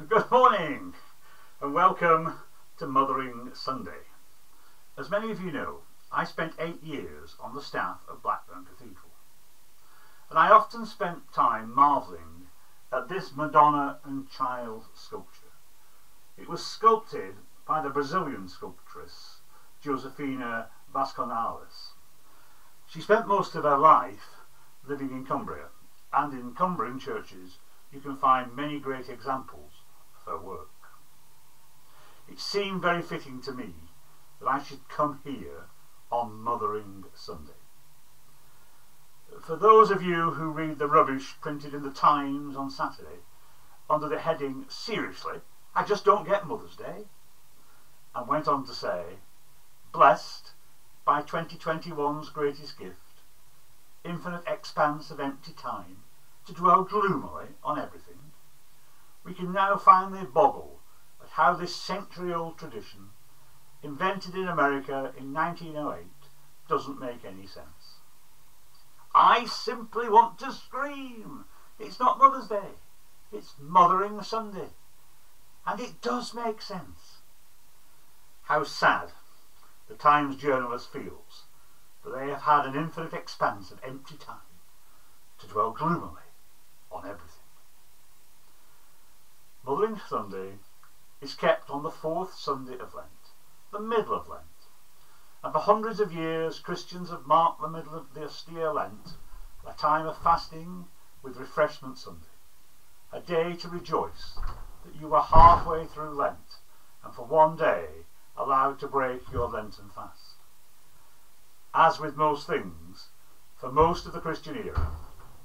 Good morning and welcome to Mothering Sunday. As many of you know, I spent 8 years on the staff of Blackburn Cathedral, and I often spent time marvelling at this Madonna and Child sculpture. It was sculpted by the Brazilian sculptress Josefina Vasconcelos. She spent most of her life living in Cumbria, and in Cumbrian churches you can find many great examples of her work. It seemed very fitting to me that I should come here on Mothering Sunday. For those of you who read the rubbish printed in the Times on Saturday under the heading "Seriously, I just don't get Mother's Day," and went on to say, blessed by 2021's greatest gift, infinite expanse of empty time to dwell gloomily on everything, we can now finally boggle at how this century-old tradition, invented in America in 1908, doesn't make any sense. I simply want to scream. It's not Mother's Day, it's Mothering Sunday. And it does make sense. How sad the Times journalist feels that they have had an infinite expanse of empty time to dwell gloomily on everything. Mothering Sunday is kept on the 4th Sunday of Lent, the middle of Lent, and for hundreds of years Christians have marked the middle of the austere Lent a time of fasting with Refreshment Sunday, a day to rejoice that you are halfway through Lent and for one day allowed to break your Lenten fast. As with most things, for most of the Christian era,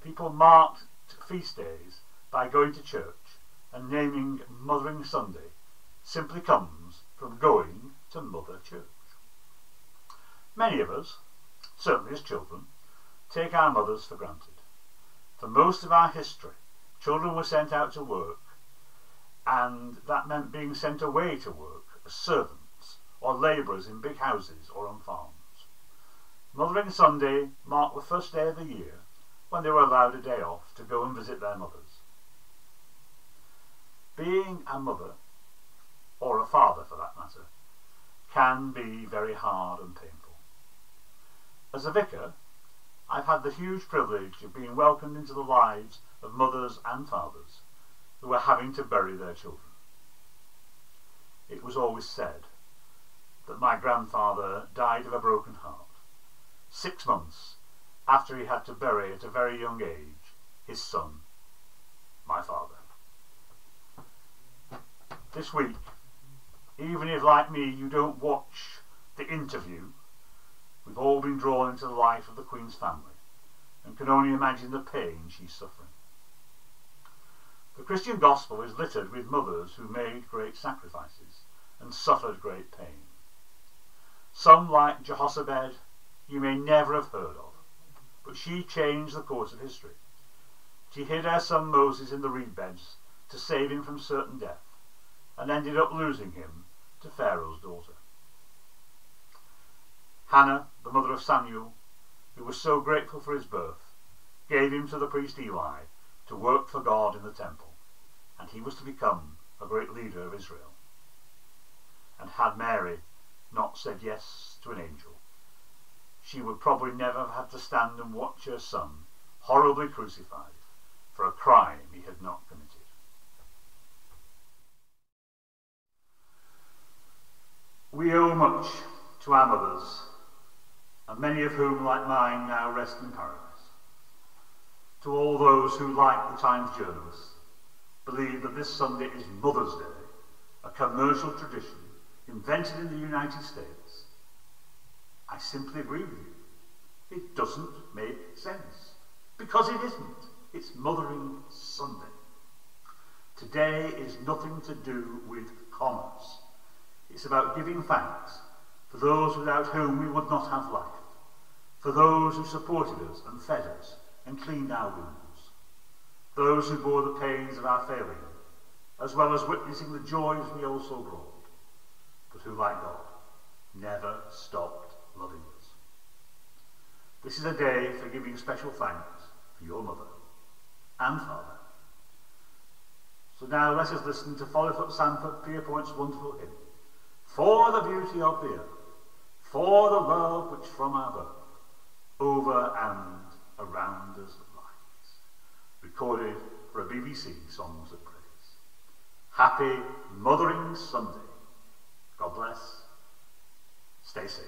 people marked feast days by going to church, and naming Mothering Sunday simply comes from going to Mother Church. Many of us, certainly as children, take our mothers for granted. For most of our history, children were sent out to work, and that meant being sent away to work as servants or labourers in big houses or on farms. Mothering Sunday marked the first day of the year when they were allowed a day off to go and visit their mothers. Being a mother, or a father for that matter, can be very hard and painful. As a vicar, I've had the huge privilege of being welcomed into the lives of mothers and fathers who are having to bury their children. It was always said that my grandfather died of a broken heart 6 months after he had to bury at a very young age his son, my father. This week, even if like me you don't watch The Interview, we've all been drawn into the life of the Queen's family and can only imagine the pain she's suffering. The Christian gospel is littered with mothers who made great sacrifices and suffered great pain. Some, like Jehoshaphat, you may never have heard of, but she changed the course of history. She hid her son Moses in the reed beds to save him from certain death, and ended up losing him to Pharaoh's daughter. Hannah, the mother of Samuel, who was so grateful for his birth, gave him to the priest Eli to work for God in the temple, and he was to become a great leader of Israel. And had Mary not said yes to an angel, she would probably never have had to stand and watch her son horribly crucified for a crime he had not committed. We owe much to our mothers, and many of whom, like mine, now rest in paradise. To all those who, like the Times journalists, believe that this Sunday is Mother's Day, a commercial tradition invented in the United States, I simply agree with you. It doesn't make sense, because it isn't. It's Mothering Sunday. Today is nothing to do with commerce. It's about giving thanks for those without whom we would not have life, for those who supported us and fed us and cleaned our wounds, those who bore the pains of our failure, as well as witnessing the joys we also brought, but who, like God, never stopped loving us. This is a day for giving special thanks for your mother and father. So now let us listen to Follifoot Sanford Pierpoint's wonderful hymn, For the Beauty of the Earth, for the love which from our birth over and around us lies, recorded for a BBC Songs of Praise. Happy Mothering Sunday. God bless. Stay safe.